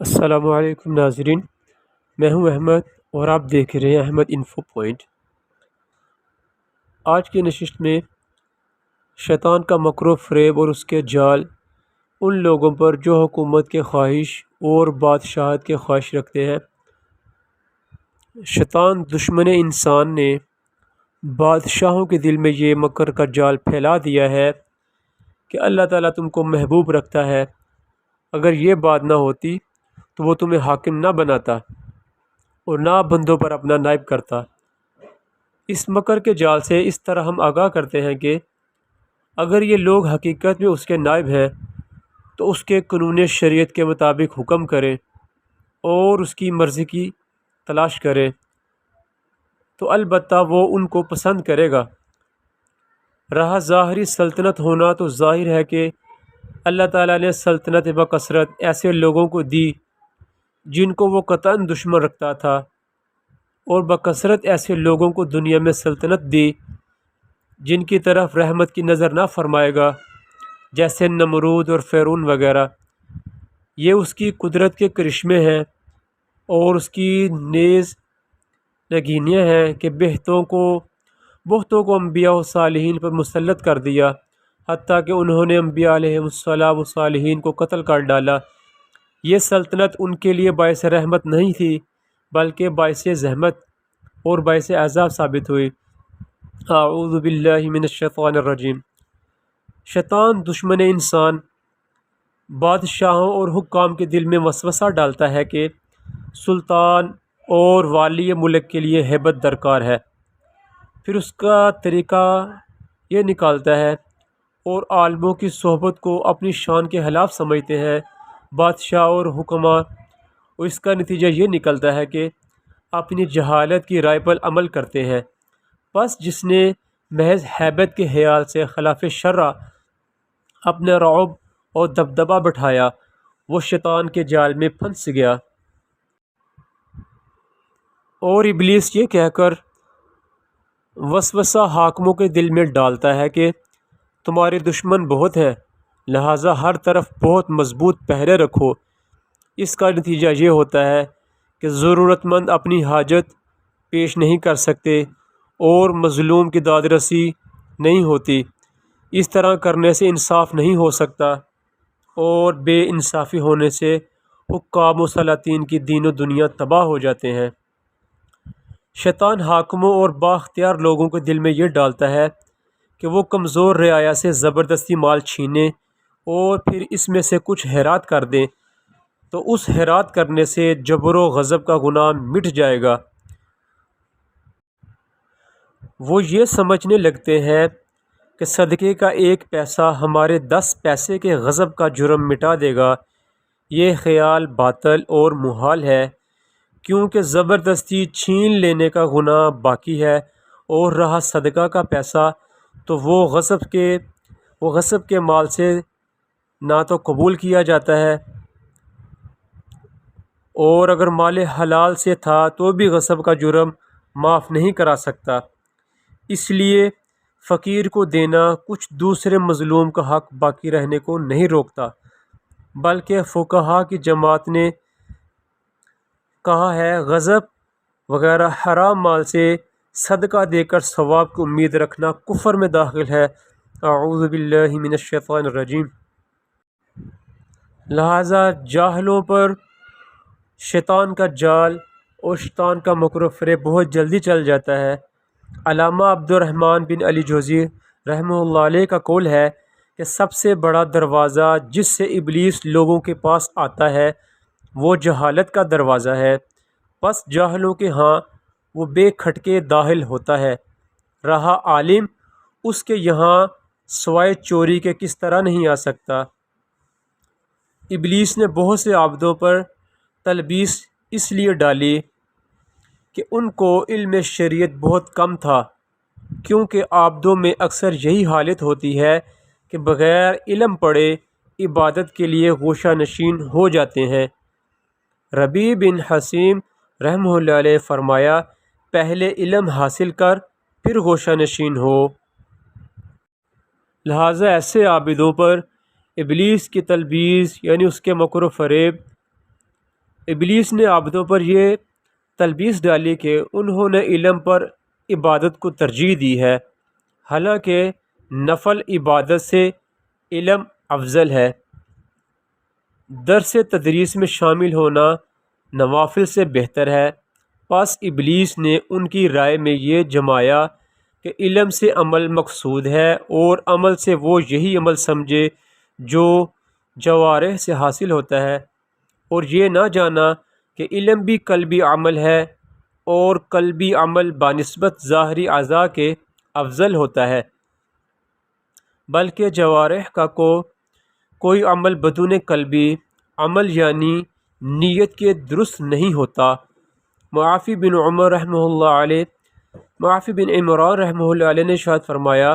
السلام علیکم ناظرین، میں ہوں احمد اور آپ دیکھ رہے ہیں احمد انفو پوائنٹ۔ آج کی نشست میں شیطان کا مکر و فریب اور اس کے جال ان لوگوں پر جو حکومت کے خواہش اور بادشاہت کے خواہش رکھتے ہیں۔ شیطان دشمن انسان نے بادشاہوں کے دل میں یہ مکر کا جال پھیلا دیا ہے کہ اللہ تعالیٰ تم کو محبوب رکھتا ہے، اگر یہ بات نہ ہوتی تو وہ تمہیں حاکم نہ بناتا اور نہ بندوں پر اپنا نائب کرتا۔ اس مکر کے جال سے اس طرح ہم آگاہ کرتے ہیں کہ اگر یہ لوگ حقیقت میں اس کے نائب ہیں تو اس کے قانون شریعت کے مطابق حکم کریں اور اس کی مرضی کی تلاش کریں تو البتہ وہ ان کو پسند کرے گا۔ رہا ظاہری سلطنت ہونا، تو ظاہر ہے کہ اللہ تعالیٰ نے سلطنت بکثرت ایسے لوگوں کو دی جن کو وہ قطعاً دشمن رکھتا تھا، اور بکثرت ایسے لوگوں کو دنیا میں سلطنت دی جن کی طرف رحمت کی نظر نہ فرمائے گا، جیسے نمرود اور فرعون وغیرہ۔ یہ اس کی قدرت کے کرشمے ہیں اور اس کی نیز نگینیاں ہیں کہ بہتوں کو انبیاء و صالحین پر مسلط کر دیا، حتیٰ کہ انہوں نے انبیاء علیہ السلام و صالحین کو قتل کر ڈالا۔ یہ سلطنت ان کے لیے باعث رحمت نہیں تھی بلکہ باعث زحمت اور باعث عذاب ثابت ہوئی۔ اعوذ باللہ من الشیطان الرجیم۔ شیطان دشمن انسان بادشاہوں اور حکام کے دل میں وسوسہ ڈالتا ہے کہ سلطان اور والی ملک کے لیے ہیبت درکار ہے، پھر اس کا طریقہ یہ نکالتا ہے اور عالموں کی صحبت کو اپنی شان کے خلاف سمجھتے ہیں بادشاہ اور حکماء، اور اس کا نتیجہ یہ نکلتا ہے کہ اپنی جہالت کی رائے پر عمل کرتے ہیں۔ پس جس نے محض ہیبت کے خیال سے خلاف شرع اپنا رعب اور دبدبہ بٹھایا، وہ شیطان کے جال میں پھنس گیا۔ اور ابلیس یہ کہہ کر وسوسہ حاکموں کے دل میں ڈالتا ہے کہ تمہارے دشمن بہت ہیں، لہٰذا ہر طرف بہت مضبوط پہرے رکھو۔ اس کا نتیجہ یہ ہوتا ہے کہ ضرورت مند اپنی حاجت پیش نہیں کر سکتے اور مظلوم کی داد رسی نہیں ہوتی۔ اس طرح کرنے سے انصاف نہیں ہو سکتا اور بے انصافی ہونے سے حکام و سلاطین کی دین و دنیا تباہ ہو جاتے ہیں۔ شیطان حاکموں اور بااختیار لوگوں کے دل میں یہ ڈالتا ہے کہ وہ کمزور رعایا سے زبردستی مال چھینے اور پھر اس میں سے کچھ خیرات کر دیں، تو اس خیرات کرنے سے جبر و غضب کا گناہ مٹ جائے گا۔ وہ یہ سمجھنے لگتے ہیں کہ صدقے کا 1 پیسہ ہمارے 10 پیسے کے غضب کا جرم مٹا دے گا۔ یہ خیال باطل اور محال ہے، کیونکہ زبردستی چھین لینے کا گناہ باقی ہے، اور رہا صدقہ کا پیسہ تو وہ غصب کے مال سے نہ تو قبول کیا جاتا ہے، اور اگر مال حلال سے تھا تو بھی غصب کا جرم معاف نہیں کرا سکتا۔ اس لیے فقیر کو دینا کچھ دوسرے مظلوم کا حق باقی رہنے کو نہیں روکتا، بلکہ فقہا کی جماعت نے کہا ہے غصب وغیرہ حرام مال سے صدقہ دے کر ثواب کی امید رکھنا کفر میں داخل ہے۔ اعوذ باللہ من الشیطان الرجیم۔ لہٰذا جاہلوں پر شیطان کا جال اور شیطان کا مکر و فریب بہت جلدی چل جاتا ہے۔ علامہ عبد الرحمن بن علی جوزی رحمہ اللہ علیہ کا قول ہے کہ سب سے بڑا دروازہ جس سے ابلیس لوگوں کے پاس آتا ہے وہ جہالت کا دروازہ ہے، پس جاہلوں کے ہاں وہ بے کھٹکے داخل ہوتا ہے۔ رہا عالم، اس کے یہاں سوائے چوری کے کس طرح نہیں آ سکتا۔ ابلیس نے بہت سے عابدوں پر تلبیس اس لیے ڈالی کہ ان کو علم شریعت بہت کم تھا، کیونکہ عابدوں میں اکثر یہی حالت ہوتی ہے کہ بغیر علم پڑھے عبادت کے لیے گوشہ نشین ہو جاتے ہیں۔ ربیع بن حسیم رحمہ اللہ علیہ فرمایا، پہلے علم حاصل کر پھر گوشہ نشین ہو۔ لہٰذا ایسے عابدوں پر ابلیس کی تلبیس یعنی اس کے مکر و فریب ابلیس نے عابدوں پر یہ تلبیس ڈالی کہ انہوں نے علم پر عبادت کو ترجیح دی ہے، حالانکہ نفل عبادت سے علم افضل ہے۔ درس تدریس میں شامل ہونا نوافل سے بہتر ہے۔ پس ابلیس نے ان کی رائے میں یہ جمایا کہ علم سے عمل مقصود ہے، اور عمل سے وہ یہی عمل سمجھے جو جوارح سے حاصل ہوتا ہے، اور یہ نہ جانا کہ علم بھی قلبی عمل ہے، اور قلبی عمل بنسبت ظاہری اعضاء کے افضل ہوتا ہے، بلکہ جوارح کا کوئی عمل بدون قلبی عمل یعنی نیت کے درست نہیں ہوتا۔ معافی بن عمر رحمہ اللہ علیہ معافی بن عمران رحمہ اللہ علیہ نے ارشاد فرمایا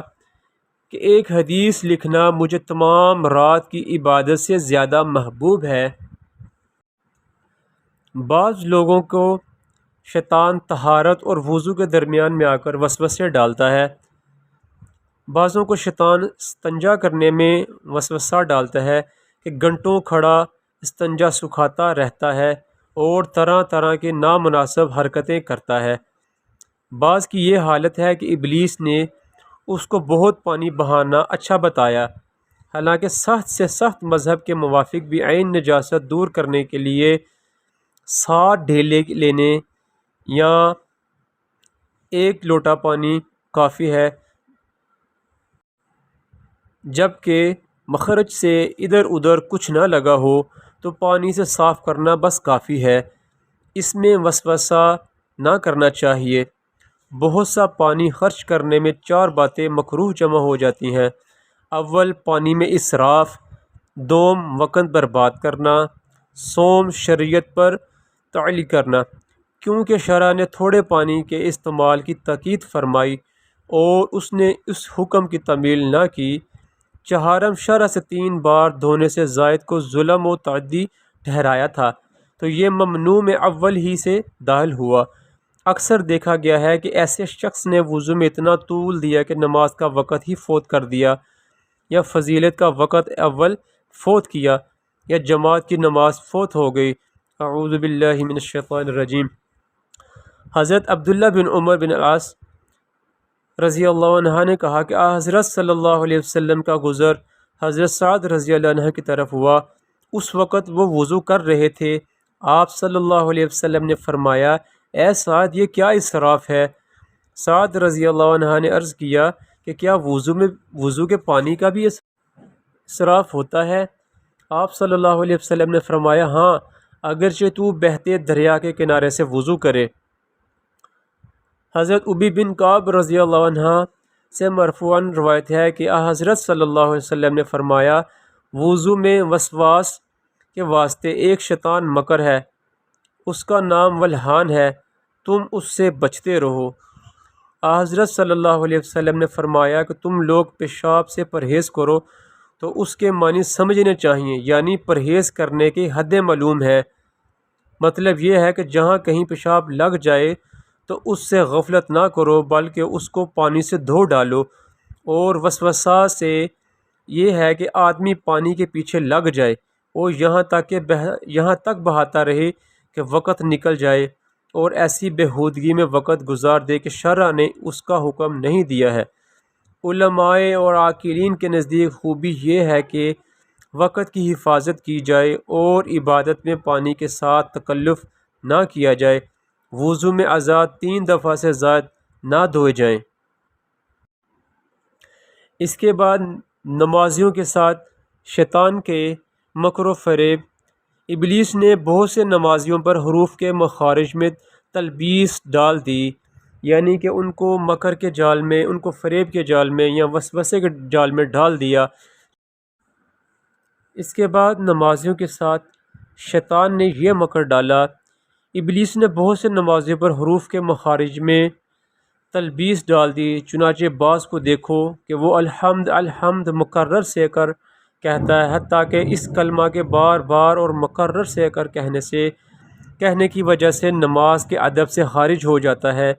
کہ ایک حدیث لکھنا مجھے تمام رات کی عبادت سے زیادہ محبوب ہے۔ بعض لوگوں کو شیطان طہارت اور وضو کے درمیان میں آ کر وسوسے ڈالتا ہے۔ بعضوں کو شیطان استنجا کرنے میں وسوسہ ڈالتا ہے کہ گھنٹوں کھڑا استنجا سکھاتا رہتا ہے اور طرح طرح کے نامناسب حرکتیں کرتا ہے۔ بعض کی یہ حالت ہے کہ ابلیس نے اس کو بہت پانی بہانا اچھا بتایا، حالانکہ سخت سے سخت مذہب کے موافق بھی عین نجاست دور کرنے کے لیے 60 ڈھیلے لینے یا 1 لوٹا پانی کافی ہے، جبکہ مخرج سے ادھر ادھر کچھ نہ لگا ہو تو پانی سے صاف کرنا بس کافی ہے۔ اس میں وسوسہ نہ کرنا چاہیے۔ بہت سا پانی خرچ کرنے میں 4 باتیں مکروہ جمع ہو جاتی ہیں۔ اول، پانی میں اسراف۔ دوم، وقت برباد کرنا۔ سوم، شریعت پر تعلی کرنا، کیونکہ شرع نے تھوڑے پانی کے استعمال کی تاکید فرمائی اور اس نے اس حکم کی تعمیل نہ کی۔ چہارم، شرع سے 3 بار دھونے سے زائد کو ظلم و تعدی ٹھہرایا تھا، تو یہ ممنوع میں اول ہی سے داخل ہوا۔ اکثر دیکھا گیا ہے کہ ایسے شخص نے وضو میں اتنا طول دیا کہ نماز کا وقت ہی فوت کر دیا، یا فضیلت کا وقت اول فوت کیا، یا جماعت کی نماز فوت ہو گئی۔ اعوذ باللہ من الشیطان الرجیم۔ حضرت عبداللہ بن عمر بن العاص رضی اللہ عنہ نے کہا کہ حضرت صلی اللہ علیہ وسلم کا گزر حضرت سعد رضی اللہ عنہ کی طرف ہوا۔ اس وقت وہ وضو کر رہے تھے۔ آپ صلی اللہ علیہ وسلم نے فرمایا، اے سعد، یہ کیا اسراف ہے؟ سعد رضی اللہ عنہ نے عرض کیا کہ کیا وضو کے پانی کا بھی اسراف ہوتا ہے؟ آپ صلی اللہ علیہ وسلم نے فرمایا، ہاں، اگرچہ تو بہتے دریا کے کنارے سے وضو کرے۔ حضرت ابی بن کعب رضی اللہ عنہ سے مرفوعاً روایت ہے کہ حضرت صلی اللہ علیہ وسلم نے فرمایا، وضو میں وسواس کے واسطے ایک شیطان مکر ہے، اس کا نام ولحان ہے، تم اس سے بچتے رہو۔ حضرت صلی اللہ علیہ وسلم نے فرمایا کہ تم لوگ پیشاب سے پرہیز کرو، تو اس کے معنی سمجھنے چاہیے، یعنی پرہیز کرنے کی حدیں معلوم ہے۔ مطلب یہ ہے کہ جہاں کہیں پیشاب لگ جائے تو اس سے غفلت نہ کرو، بلکہ اس کو پانی سے دھو ڈالو۔ اور وسوسہ سے یہ ہے کہ آدمی پانی کے پیچھے لگ جائے اور یہاں تک بہاتا رہے کہ وقت نکل جائے، اور ایسی بےہودگی میں وقت گزار دے کہ شرع نے اس کا حکم نہیں دیا ہے۔ علماء اور عاقلین کے نزدیک خوبی یہ ہے کہ وقت کی حفاظت کی جائے اور عبادت میں پانی کے ساتھ تکلف نہ کیا جائے۔ وضو میں اعضاء 3 دفعہ سے زائد نہ دھوئے جائیں۔ اس کے بعد نمازیوں کے ساتھ شیطان کے مکر و فریب۔ ابلیس نے بہت سے نمازیوں پر حروف کے مخارج میں تلبیس ڈال دی، یعنی کہ ان کو مکر کے جال میں، ان کو فریب کے جال میں یا وسوسے کے جال میں ڈال دیا۔ اس کے بعد نمازیوں کے ساتھ شیطان نے یہ مکر ڈالا، ابلیس نے بہت سے نمازیوں پر حروف کے مخارج میں تلبیس ڈال دی۔ چنانچہ بعض کو دیکھو کہ وہ الحمد الحمد مکرر سے کر کہتا ہے، حتیٰ کہ اس کلمہ کے بار بار اور مکرر سے کر کہنے کی وجہ سے نماز کے ادب سے خارج ہو جاتا ہے۔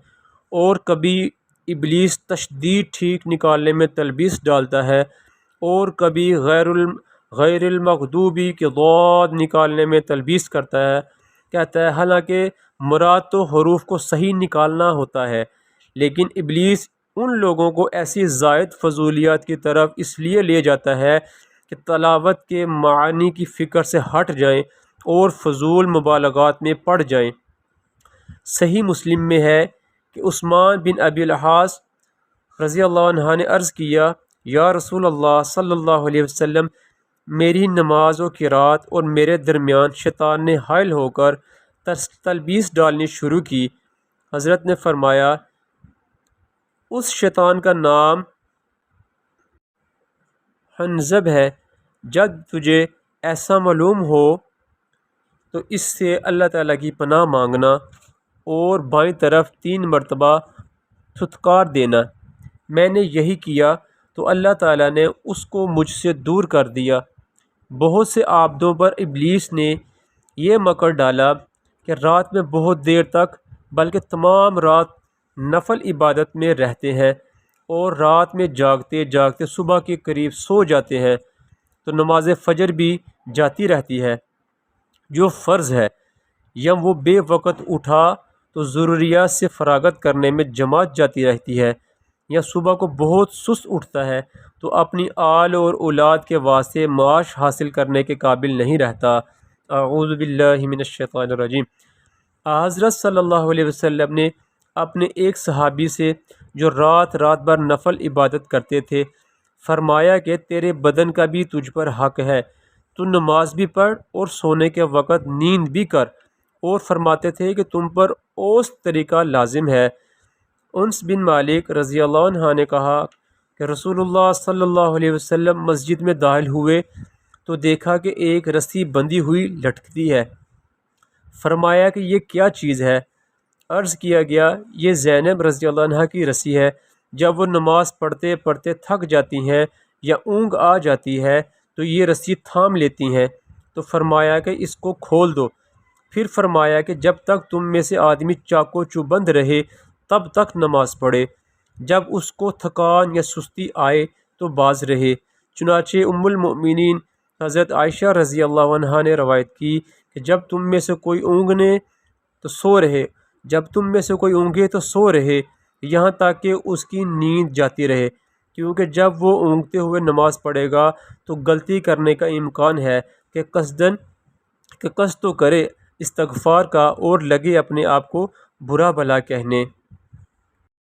اور کبھی ابلیس تشدید ٹھیک نکالنے میں تلبیس ڈالتا ہے، اور کبھی غیر المغضوبی کے ضاد نکالنے میں تلبیس کرتا ہے، کہتا ہے حالانکہ مراد تو حروف کو صحیح نکالنا ہوتا ہے، لیکن ابلیس ان لوگوں کو ایسی زائد فضولیات کی طرف اس لیے لے جاتا ہے کہ تلاوت کے معانی کی فکر سے ہٹ جائیں اور فضول مبالغات میں پڑ جائیں۔ صحیح مسلم میں ہے کہ عثمان بن ابی العاص رضی اللہ عنہ نے عرض کیا، یا رسول اللہ صلی اللہ علیہ وسلم، میری نماز و قرات اور میرے درمیان شیطان نے حائل ہو کر تلبیس ڈالنی شروع کی۔ حضرت نے فرمایا، اس شیطان کا نام حنظب ہے، جب تجھے ایسا معلوم ہو تو اس سے اللہ تعالیٰ کی پناہ مانگنا اور بائیں طرف 3 مرتبہ تھتکار دینا۔ میں نے یہی کیا تو اللہ تعالیٰ نے اس کو مجھ سے دور کر دیا۔ بہت سے عابدوں پر ابلیس نے یہ مکر ڈالا کہ رات میں بہت دیر تک بلکہ تمام رات نفل عبادت میں رہتے ہیں اور رات میں جاگتے جاگتے صبح کے قریب سو جاتے ہیں، تو نماز فجر بھی جاتی رہتی ہے جو فرض ہے، یا وہ بے وقت اٹھا تو ضروریات سے فراغت کرنے میں جماعت جاتی رہتی ہے، یا صبح کو بہت سست اٹھتا ہے تو اپنی آل اور اولاد کے واسطے معاش حاصل کرنے کے قابل نہیں رہتا۔ اعوذ باللہ من الشیطان الرجیم۔ حضرت صلی اللہ علیہ وسلم نے اپنے ایک صحابی سے جو رات رات بھر نفل عبادت کرتے تھے فرمایا کہ تیرے بدن کا بھی تجھ پر حق ہے، تو نماز بھی پڑھ اور سونے کے وقت نیند بھی کر، اور فرماتے تھے کہ تم پر اوس طریقہ لازم ہے۔ انس بن مالک رضی اللہ عنہ نے کہا کہ رسول اللہ صلی اللہ علیہ وسلم مسجد میں داخل ہوئے تو دیکھا کہ ایک رسی بندھی ہوئی لٹکتی ہے۔ فرمایا کہ یہ کیا چیز ہے؟ عرض کیا گیا، یہ زینب رضی اللہ عنہ کی رسی ہے۔ جب وہ نماز پڑھتے پڑھتے تھک جاتی ہیں یا اونگ آ جاتی ہے تو یہ رسی تھام لیتی ہیں، تو فرمایا کہ اس کو کھول دو۔ پھر فرمایا کہ جب تک تم میں سے آدمی چاقو چوبند رہے تب تک نماز پڑھے، جب اس کو تھکان یا سستی آئے تو باز رہے۔ چنانچہ ام المؤمنین حضرت عائشہ رضی اللہ عنہا نے روایت کی کہ جب تم میں سے کوئی اونگنے تو سو رہے، جب تم میں سے کوئی اونگے تو سو رہے، یہاں تک کہ اس کی نیند جاتی رہے، کیونکہ جب وہ اونگتے ہوئے نماز پڑھے گا تو غلطی کرنے کا امکان ہے کہ قصد تو کرے استغفار کا اور لگے اپنے آپ کو برا بھلا کہنے۔